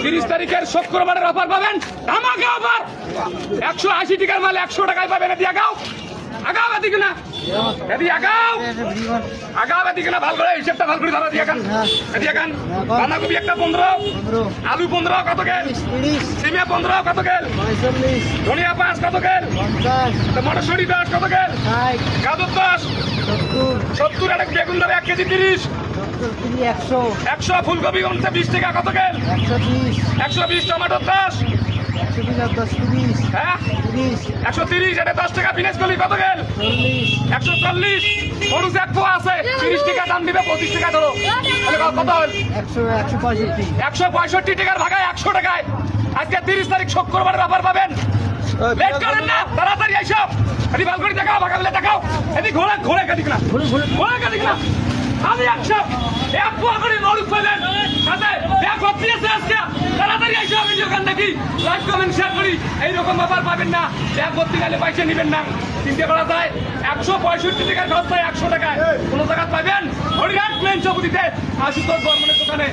30 তারিখের শুক্রবারের অফার পাবেন, ধামাকা অফার। 180 টাকার মাল 100 টাকায় পাবেন। এদিকে আগাও, আগাও, এদিকে না, এদিকে আগাও, আগাও, এদিকে না। ভালো করে হিসেবটা ভালো করে ধরো। এদিকে আগান, এদিকে আগান। বাঁধাকপি একটা 15, আলু 15 কত গেল, সিমিয়া 15 কত গেল, ধনিয়া 5 কত গেল, মটরশুঁটি 10 কত গেল, গাজর 10, 70 টাকা বেগুন দেবে 1 কেজি 30, 100 ফুলকপি 20 টাকা কত গেল, 120 টমেটো 10, হ্যাঁ 130, এটা 10 টাকা। বিনেশ কলি কত গেল, 140। মরুচ 1 পোয়া আছে 30 টাকা দাম দিবে, 25 টাকা ধরো, তাহলে কত হল 165 টাকার ভাগায় 100 টাকায়। আজকে 30 তারিখ শুক্রবারের অফার পাবেন। লেট করেন না, তাড়াতাড়ি আইসব। এদি ভালো করে দেখাও, ভাগালে দেখাও। এদি ঘোড়া ঘোড়া কাটিক না, ঘোড়া কাটিক না। আমি 1 পোয়া করে মরুচ পাবেন, সাথে ব্যাগ ভর্তি আছে আজকে। তাড়াতাড়ি আইসব, ভিডিও গান দেখি, লাইক কমেন্ট শেয়ার করি। এইরকম ব্যাপার পাবেন না। ব্যাগ ভর্তি গেলে পয়সা নেবেন না। চিন্তা করা যায় 165 টাকার খরচ হয় 100 টাকায়। কোন জায়গায় পাবেন হরিরাট প্লেন চৌকুটিতে আশুতোষ বর্মনের দোকানে।